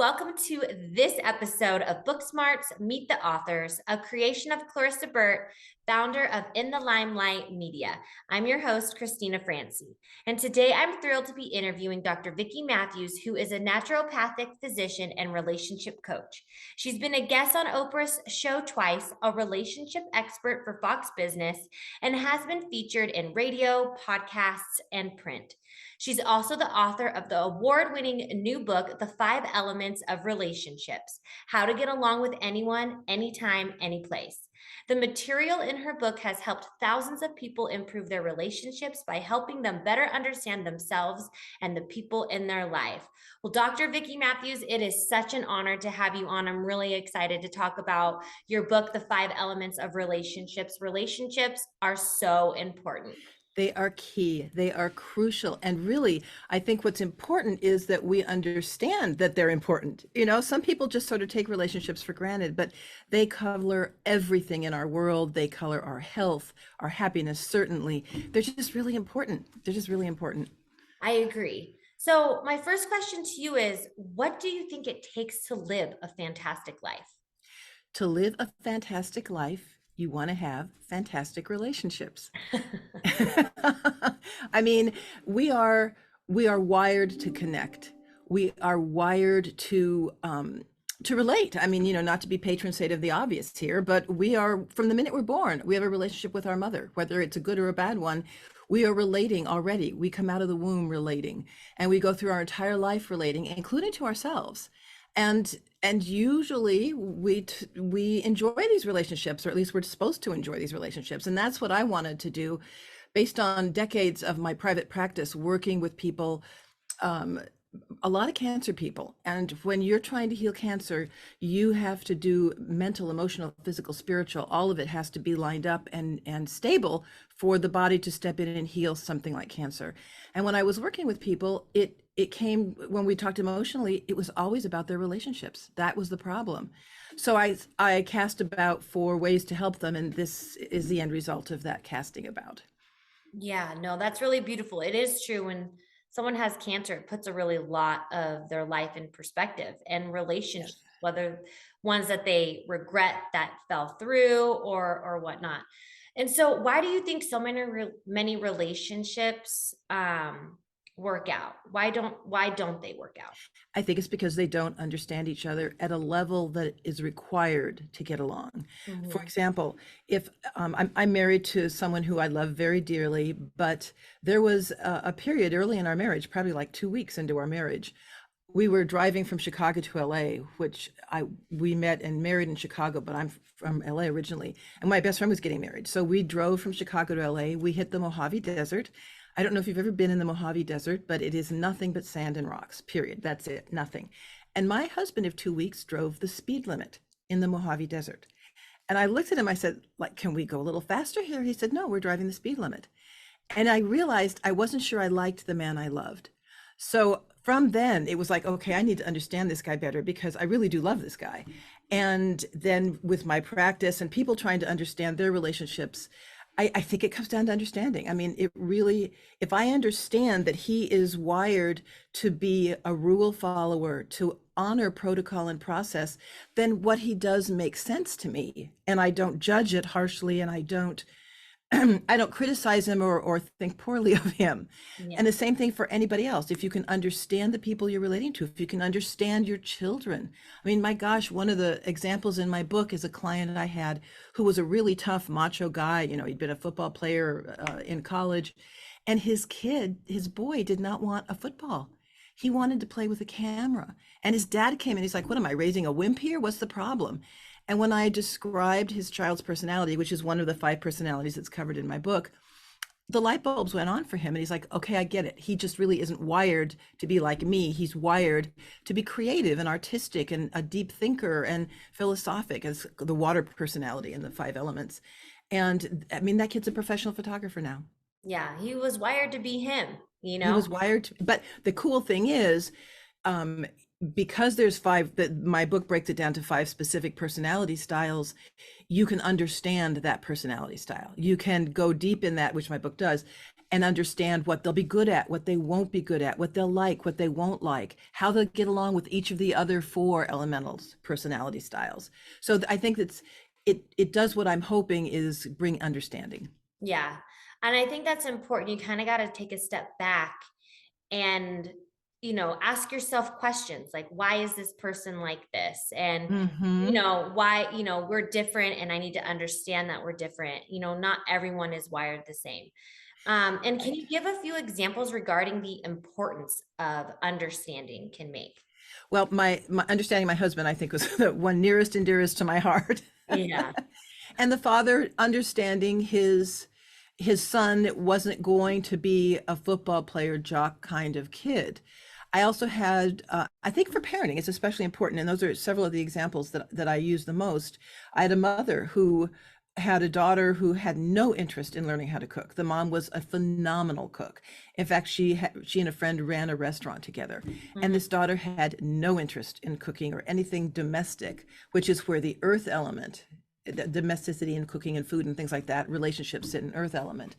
welcome to this episode of BookSmarts Meet the Authors, a creation of Clarissa Burt, founder of In the Limelight Media. I'm your host, CRISTINA FRANCY, and today I'm thrilled to be interviewing Dr. Vicki Matthews, who is a naturopathic physician and relationship coach. She's been a guest on Oprah's show twice, a relationship expert for Fox Business, and has been featured in radio, podcasts, and print. She's also the author of the award-winning new book, The 5 Elements of Relationships: How to Get Along with Anyone, Anytime, Anyplace. The material in her book has helped thousands of people improve their relationships by helping them better understand themselves and the people in their life. Well, Dr. Vicki Matthews, it is such an honor to have you on. I'm really excited to talk about your book, The 5 Elements of Relationships. Relationships are so important. They are key. They are crucial. And really, I think what's important is that we understand that they're important. You know, some people just sort of take relationships for granted, but they color everything in our world. They color our health, our happiness, certainly. They're just really important. They're just really important. I agree. So my first question to you is, what do you think it takes to live a fantastic life? To live a fantastic life, you want to have fantastic relationships. I mean, we are wired to connect. We are wired to relate. I mean, you know, not to be patron saint of the obvious here, but we are, from the minute we're born, we have a relationship with our mother, whether it's a good or a bad one. We are relating already. We come out of the womb relating, and we go through our entire life relating, including to ourselves. And usually we enjoy these relationships, or at least we're supposed to enjoy these relationships. And that's what I wanted to do based on decades of my private practice working with people, a lot of cancer people. And when you're trying to heal cancer, you have to do mental, emotional, physical, spiritual. All of it has to be lined up and stable for the body to step in and heal something like cancer. And when I was working with people, it came, when we talked emotionally, it was always about their relationships. That was the problem. So I cast about 4 ways to help them, and this is the end result of that casting about. Yeah, no, that's really beautiful. It is true. When someone has cancer, it puts a really lot of their life in perspective, and relationships, Yes. whether ones that they regret that fell through or whatnot. And so why do you think so many relationships work out? Why don't they work out? I think it's because they don't understand each other at a level that is required to get along. For Mhm. example, if I'm married to someone who I love very dearly, but there was a period early in our marriage, probably like 2 weeks into our marriage, we were driving from Chicago to LA, which we met and married in Chicago, but I'm from LA originally, and my best friend was getting married. So we drove from Chicago to LA. We hit the Mojave Desert. I don't know if you've ever been in the Mojave Desert, but it is nothing but sand and rocks, period. That's it, nothing. And my husband of 2 weeks drove the speed limit in the Mojave Desert. And I looked at him, I said, like, can we go a little faster here? He said, no, we're driving the speed limit. And I realized I wasn't sure I liked the man I loved. So from then it was like, okay, I need to understand this guy better because I really do love this guy. And then with my practice and people trying to understand their relationships, I think it comes down to understanding. I mean, it really, if I understand that he is wired to be a rule follower, to honor protocol and process, then what he does makes sense to me. And I don't judge it harshly, and I don't I don't criticize him or think poorly of him. Yeah. And the same thing for anybody else. If you can understand the people you're relating to, if you can understand your children. I mean, my gosh, one of the examples in my book is a client I had who was a really tough macho guy. You know, he'd been a football player in college, and his boy did not want a football. He wanted to play with a camera. And his dad came in, he's like, what am I, raising a wimp here? What's the problem? And when I described his child's personality, which is one of the 5 personalities that's covered in my book, the light bulbs went on for him. And he's like, okay, I get it. He just really isn't wired to be like me. He's wired to be creative and artistic and a deep thinker and philosophic, as the water personality in the 5 elements. And I mean, that kid's a professional photographer now. Yeah, he was wired to be him, you He know? was wired to, but the cool thing is, because there's 5, that my book breaks it down to 5 specific personality styles, you can understand that personality style. You can go deep in that, which my book does, and understand what they'll be good at, what they won't be good at, what they'll like, what they won't like, how they'll get along with each of the other 4 elementals, personality styles. So I think it does what I'm hoping is bring understanding. Yeah. And I think that's important. You kind of got to take a step back and, ask yourself questions like, why is this person like this? And, Mm-hmm. why, we're different, and I need to understand that we're different. Not everyone is wired the same. And can you give a few examples regarding the importance of understanding can make? Well, my understanding my husband, I think, was the one nearest and dearest to my heart. Yeah. And the father understanding his son wasn't going to be a football player, jock kind of kid. I also had, I think for parenting, it's especially important, and those are several of the examples that I use the most. I had a mother who had a daughter who had no interest in learning how to cook. The mom was a phenomenal cook. In fact, she and a friend ran a restaurant together. And this daughter had no interest in cooking or anything domestic, which is where the earth element, the domesticity in cooking and food and things like that, relationships sit in earth element.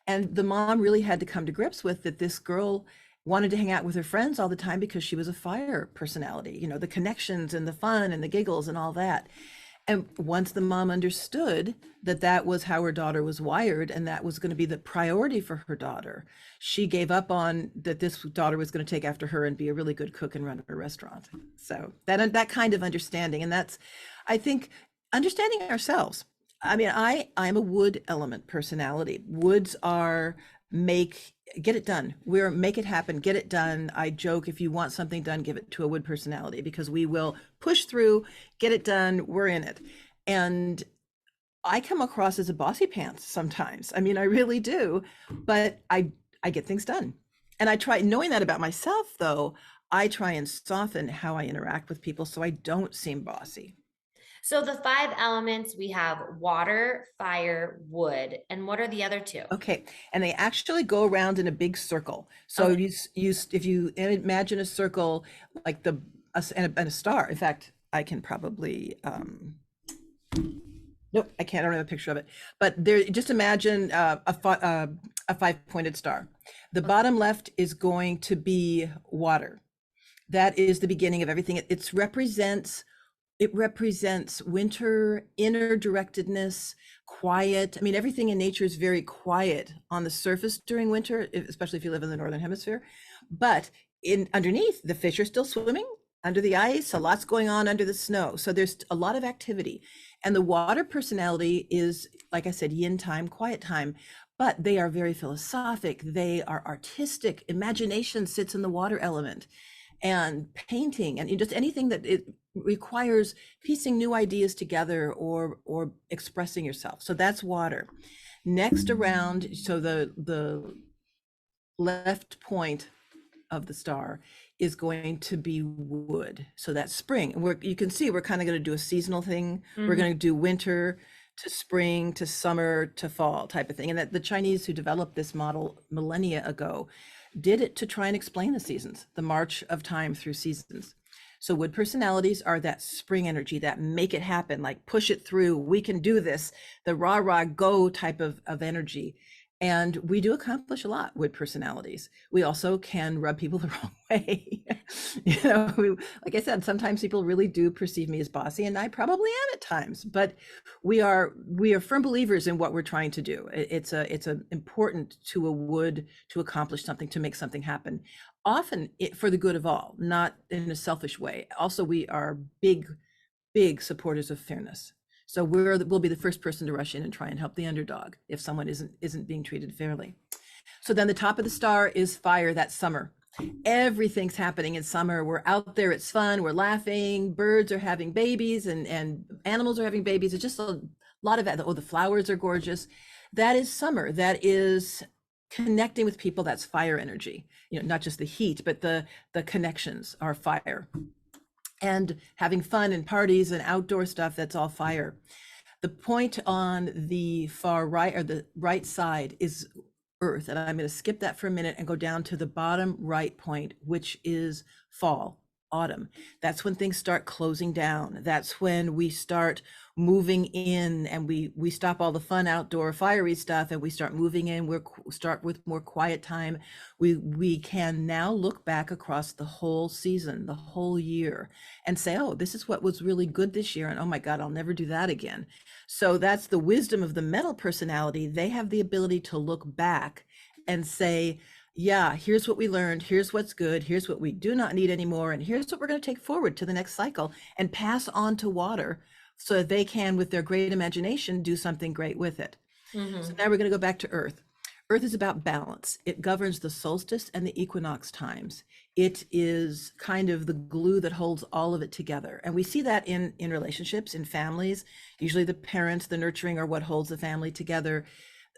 And the mom really had to come to grips with that this girl wanted to hang out with her friends all the time because she was a fire personality, the connections and the fun and the giggles and all that. And once the mom understood that that was how her daughter was wired and that was going to be the priority for her daughter, she gave up on that this daughter was going to take after her and be a really good cook and run a restaurant. So that kind of understanding, and that's, I think, understanding ourselves. I mean, I'm a wood element personality. Woods are get it done. We're make it happen, get it done. I joke, if you want something done, give it to a wood personality, because we will push through, get it done, we're in it. And I come across as a bossy pants sometimes. I mean, I really do, but I get things done. And I try, knowing that about myself though, I try and soften how I interact with people so I don't seem bossy. So the 5 elements, we have water, fire, wood, and what are the other 2? Okay, and they actually go around in a big circle. So Okay. if you imagine a circle like and a star. In fact, I can probably nope, I can't. I don't have a picture of it. But there, just imagine a 5-pointed star. The bottom left is going to be water. That is the beginning of everything. It represents winter, inner directedness, quiet. I mean, everything in nature is very quiet on the surface during winter, especially if you live in the Northern Hemisphere. But underneath, the fish are still swimming under the ice, a lot's going on under the snow. So there's a lot of activity. And the water personality is, like I said, yin time, quiet time, but they are very philosophic. They are artistic. Imagination sits in the water element, and painting and just anything that it requires piecing new ideas together or expressing yourself. So that's water. Next around, so the left point of the star is going to be wood. So that's spring. And you can see we're kind of going to do a seasonal thing. We're going to do winter to spring to summer to fall type of thing. And that the Chinese who developed this model millennia ago did it to try and explain the seasons, the march of time through seasons. So wood personalities are that spring energy, that make it happen, like push it through, we can do this, the rah rah go type of energy. And we do accomplish a lot with personalities. We also can rub people the wrong way. Like I said, sometimes people really do perceive me as bossy, and I probably am at times, but we are firm believers in what we're trying to do. It's important to a wood to accomplish something, to make something happen, often for the good of all, not in a selfish way. Also, we are big supporters of fairness. So we'll be the first person to rush in and try and help the underdog if someone isn't being treated fairly. So then the top of the star is fire. That's summer. Everything's happening in summer. We're out there. It's fun. We're laughing. Birds are having babies and animals are having babies. It's just a lot of that. Oh, the flowers are gorgeous. That is summer. That is connecting with people. That's fire energy. Not just the heat, but the connections are fire. And having fun and parties and outdoor stuff, that's all fire. The point on the far right, or the right side, is earth. And I'm going to skip that for a minute and go down to the bottom right point, which is fall. autumn. That's when things start closing down. That's when we start moving in, and we stop all the fun outdoor fiery stuff and we start moving in. Start with more quiet time. We can now look back across the whole season, the whole year, and say, oh, this is what was really good this year, and oh my God, I'll never do that again. So that's the wisdom of the metal personality. They have the ability to look back and say, yeah, here's what we learned, here's what's good, here's what we do not need anymore, and here's what we're going to take forward to the next cycle and pass on to water, so that they can, with their great imagination, do something great with it. So now we're going to go back to Earth. Earth is about balance. It governs the solstice and the equinox times. It is kind of the glue that holds all of it together. And we see that in relationships, in families. Usually the parents, the nurturing, are what holds the family together.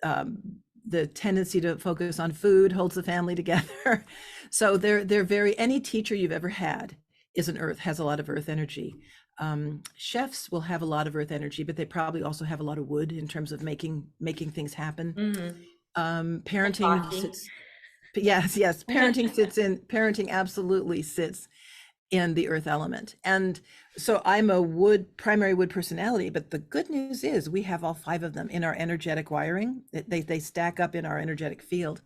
The tendency to focus on food holds the family together. So they're very, any teacher you've ever had is an Earth, has a lot of Earth energy. Chefs will have a lot of Earth energy, but they probably also have a lot of wood in terms of making things happen. Parenting sits, yes, parenting absolutely sits in the Earth element. And so I'm a primary wood personality, but the good news is we have all 5 of them in our energetic wiring. They stack up in our energetic field.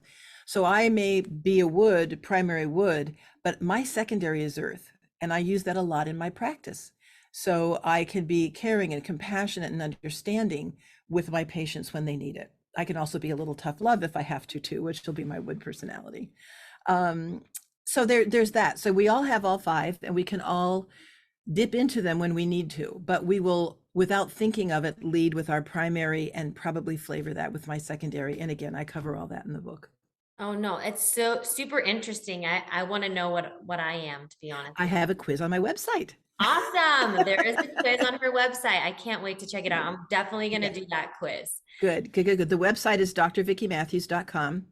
So I may be a primary wood, but my secondary is Earth. And I use that a lot in my practice. So I can be caring and compassionate and understanding with my patients when they need it. I can also be a little tough love if I have to too, which will be my wood personality. So there's that. So we all have all 5, and we can all dip into them when we need to, but we will, without thinking of it, lead with our primary and probably flavor that with my secondary. And again, I cover all that in the book. Oh no, it's so super interesting. I want to know what I am, to be honest. I have a quiz on my website. Awesome. There is a quiz on her website. I can't wait to check it out. I'm definitely going to do that quiz. Good. The website is drvickymatthews.com.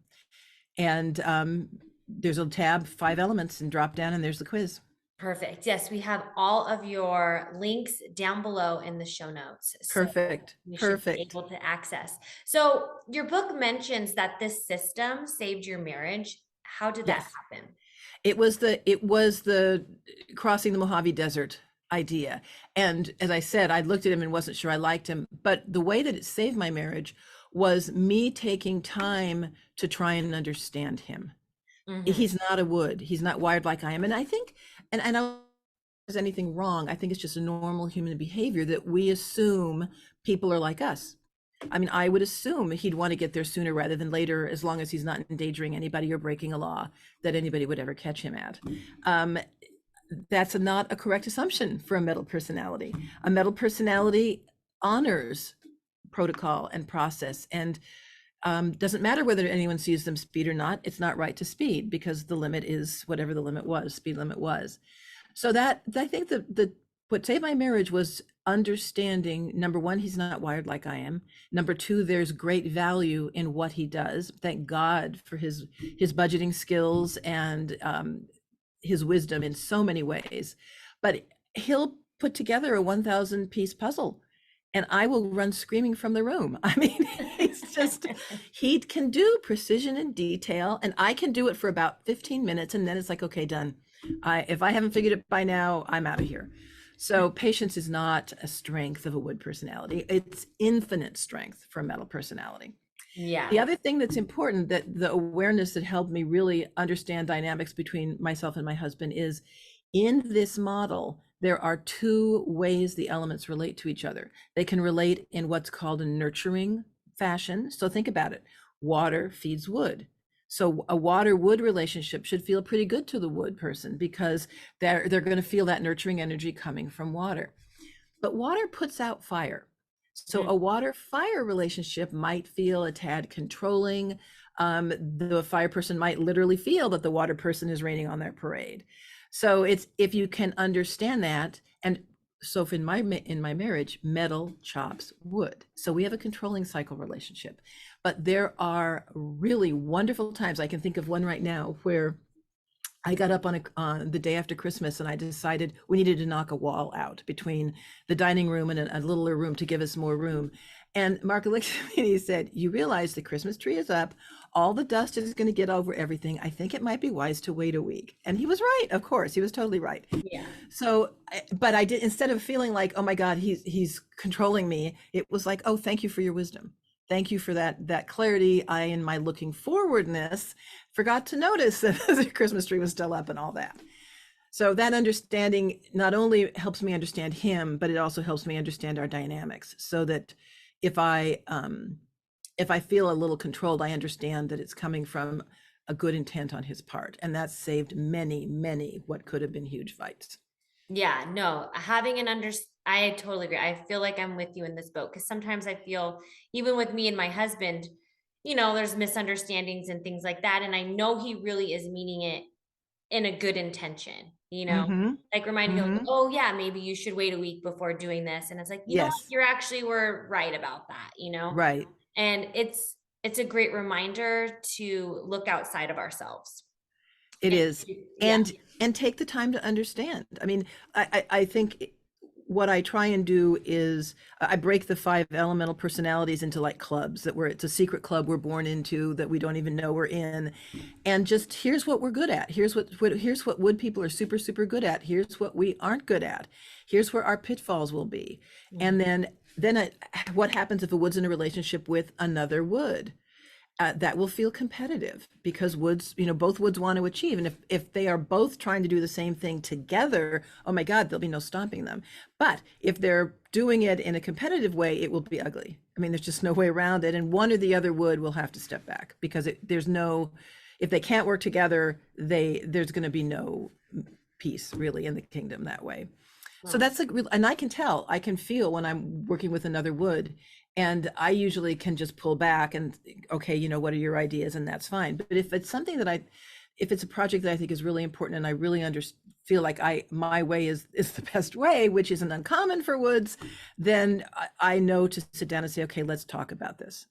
And there's a tab, 5 elements, and drop down, and there's the quiz. Perfect. Yes, we have all of your links down below in the show notes. Perfect. So you should be able to access. So your book mentions that this system saved your marriage. How did that happen? It was the crossing the Mojave Desert idea. And as I said, I looked at him and wasn't sure I liked him, but the way that it saved my marriage was me taking time to try and understand him. He's not a wood. He's not wired like I am. And I think, and I don't think there's anything wrong. I think it's just a normal human behavior that we assume people are like us. I mean, I would assume he'd want to get there sooner rather than later, as long as he's not endangering anybody or breaking a law that anybody would ever catch him at. That's not a correct assumption for a metal personality. A metal personality honors protocol and process, and doesn't matter whether anyone sees them speed or not. It's not right to speed, because the limit is whatever the limit was, speed limit was. So that, I think what saved my marriage was understanding, number one, he's not wired like I am. Number two, there's great value in what he does. Thank God for his budgeting skills and his wisdom in so many ways. But he'll put together a 1,000 piece puzzle, and I will run screaming from the room. I mean, he can do precision and detail, and I can do it for about 15 minutes, and then it's like, okay, done. If I haven't figured it by now, I'm out of here. So patience is not a strength of a wood personality. It's infinite strength for a metal personality. Yeah. The other thing that's important, that the awareness that helped me really understand dynamics between myself and my husband, is in this model, there are 2 ways the elements relate to each other. They can relate in what's called a nurturing fashion. So think about it. Water feeds wood. So a water-wood relationship should feel pretty good to the wood person, because they're going to feel that nurturing energy coming from water. But water puts out fire. So a water-fire relationship might feel a tad controlling. The fire person might literally feel that the water person is raining on their parade. So it's, if you can understand that, and so in my marriage, metal chops wood. So we have a controlling cycle relationship. But there are really wonderful times. I can think of one right now where I got up on the day after Christmas, and I decided we needed to knock a wall out between the dining room and a littler room to give us more room. And Mark looked at me and he said, "You realize the Christmas tree is up, all the dust is going to get over everything. I think it might be wise to wait a week. And he was right. Of course, he was totally right. Yeah. So, but I did, instead of feeling like, oh my God, he's controlling me, it was like, oh, thank you for your wisdom. Thank you for that clarity. I, in my looking forwardness, forgot to notice that the Christmas tree was still up and all that. So that understanding not only helps me understand him, but it also helps me understand our dynamics, so that if I feel a little controlled, I understand that it's coming from a good intent on his part. And that's saved many what could have been huge fights. Yeah, no, having I totally agree. I feel like I'm with you in this boat, because sometimes I feel, even with me and my husband, there's misunderstandings and things like that. And I know he really is meaning it in a good intention, Mm-hmm. like reminding him, like, Mm-hmm. oh yeah, maybe you should wait a week before doing this. And it's like, what, Yes. you're actually were right about that, Right. and it's a great reminder to look outside of ourselves. It And is. yeah. And take the time to understand. I mean, I think what I try and do is I break the 5 elemental personalities into like clubs, that it's a secret club we're born into that we don't even know we're in. And just, here's what we're good at. Here's what wood people are super good at. Here's what we aren't good at. Here's where our pitfalls will be. And then what happens if a wood's in a relationship with another wood? That will feel competitive, because woods, both woods want to achieve. And if they are both trying to do the same thing together, oh my God, there'll be no stopping them. But if they're doing it in a competitive way, it will be ugly. I mean, there's just no way around it. And one or the other wood will have to step back, because if they can't work together, there's going to be no peace really in the kingdom that way. So that's like real, and I can feel when I'm working with another wood, and I usually can just pull back and, okay, what are your ideas? And that's fine. But if it's something if it's a project that I think is really important, and I really feel like my way is the best way, which isn't uncommon for woods, then I know to sit down and say, okay, let's talk about this.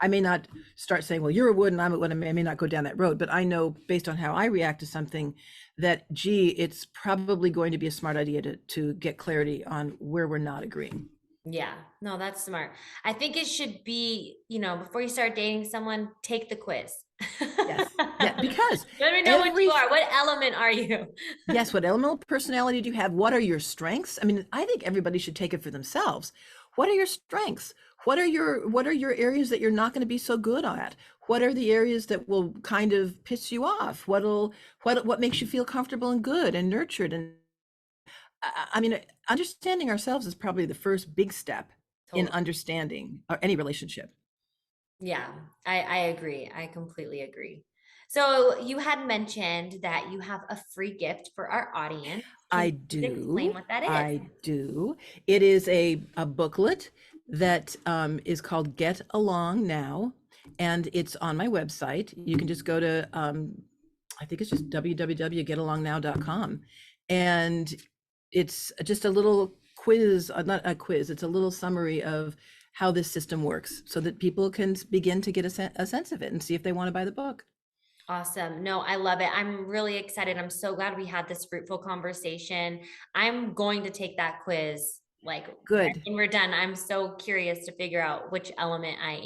I may not start saying, well, you're a wood and I'm a wood. I may not go down that road, but I know based on how I react to something that, gee, it's probably going to be a smart idea to get clarity on where we're not agreeing. Yeah, no, that's smart. I think it should be, before you start dating someone, take the quiz. Yes. Yeah, because let me know what you are. What element are you? yes, what elemental personality do you have? What are your strengths? I mean, I think everybody should take it for themselves. What are your strengths? What are your areas that you're not going to be so good at? What are the areas that will kind of piss you off? What makes you feel comfortable and good and nurtured? And I mean, understanding ourselves is probably the first big step in understanding any relationship. Yeah, I agree. I completely agree. So you had mentioned that you have a free gift for our audience. Can I you explain do. what that is? I do. It is a booklet that is called Get Along Now, and it's on my website. You can just go to, I think it's just www.getalongnow.com. And it's just a little quiz, not a quiz, it's a little summary of how this system works, so that people can begin to get a sense of it and see if they want to buy the book. Awesome. No, I love it. I'm really excited. I'm so glad we had this fruitful conversation. I'm going to take that quiz like Good. when we're done. I'm so curious to figure out which element I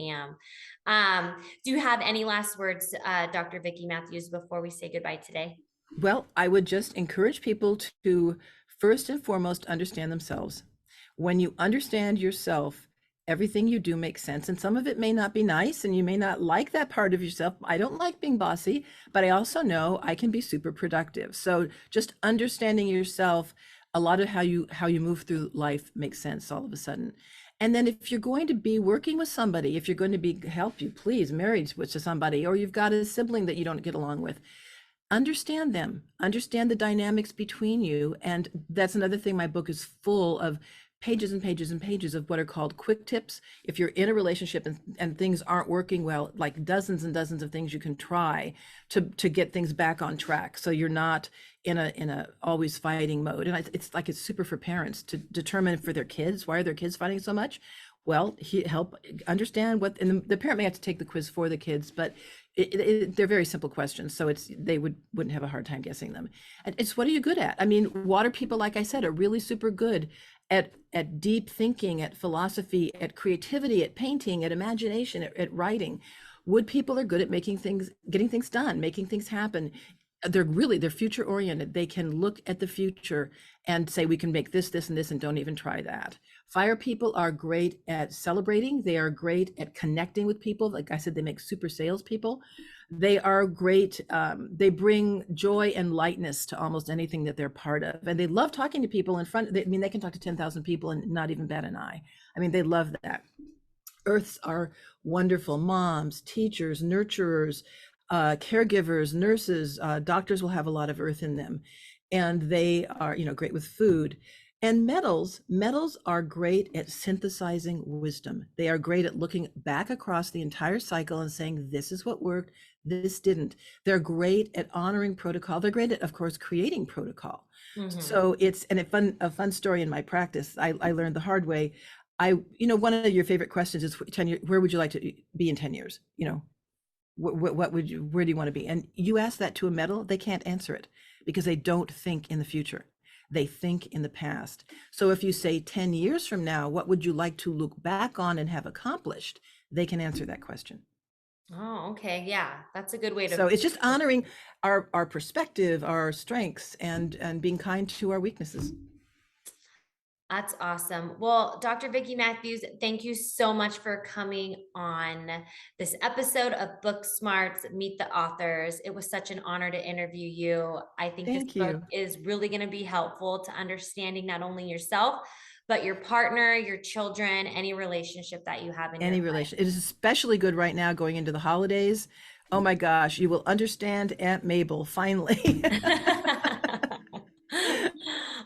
am. Do you have any last words, Dr. Vicki Matthews, before we say goodbye today? Well, I would just encourage people to first and foremost understand themselves. When you understand yourself, everything you do makes sense. And some of it may not be nice, and you may not like that part of yourself. I don't like being bossy, but I also know I can be super productive. So just understanding yourself, a lot of how you move through life makes sense all of a sudden. And then if you're going to be working with somebody, if you're going to be help you, please, married to somebody, or you've got a sibling that you don't get along with, understand them, understand the dynamics between you. And that's another thing. My book is full of pages and pages and pages of what are called quick tips. If you're in a relationship and things aren't working well, like dozens and dozens of things you can try to get things back on track, so you're not in a always fighting mode. And it's super for parents to determine for their kids, why are their kids fighting so much? Well, help understand what, and the parent may have to take the quiz for the kids, but they're very simple questions, so they wouldn't have a hard time guessing them. And it's, what are you good at? I mean, water people, like I said, are really super good at deep thinking, at philosophy, at creativity, at painting, at imagination, at writing. Wood people are good at making things, getting things done, making things happen. They're future oriented. They can look at the future and say, we can make this, this, and this, and don't even try that. Fire people are great at celebrating. They are great at connecting with people. Like I said, they make super salespeople. They are great. They bring joy and lightness to almost anything that they're part of. And they love talking to people in front. I mean, they can talk to 10,000 people and not even bat an eye. I mean, they love that. Earths are wonderful moms, teachers, nurturers, caregivers, nurses, doctors will have a lot of earth in them. And they are, great with food. And metals are great at synthesizing wisdom. They are great at looking back across the entire cycle and saying, this is what worked, this didn't. They're great at honoring protocol. They're great at, of course, creating protocol. So it's, and a fun story in my practice, I learned the hard way. One of your favorite questions is 10 years, where would you like to be in 10 years? What would you, where do you want to be? And you ask that to a metal, they can't answer it because they don't think in the future. They think in the past. So if you say 10 years from now, what would you like to look back on and have accomplished? They can answer that question. Oh, okay. Yeah, that's a good way to. So it's just honoring our perspective, our strengths, and being kind to our weaknesses. That's awesome. Well, Dr. Vicki Matthews, thank you so much for coming on this episode of BookSmarts Meet the Authors. It was such an honor to interview you. I think this Thank book you. is really going to be helpful to understanding not only yourself, but your partner, your children, any relationship that you have in Any your relation. It is especially good right now going into the holidays. Oh my gosh, you will understand Aunt Mabel finally. life.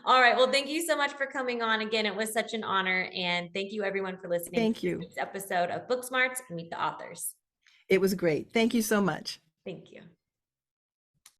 All right. Well, thank you so much for coming on again. It was such an honor. And thank you everyone for listening Thank to you. this episode of BookSmarts Meet the Authors. It was great. Thank you so much. Thank you.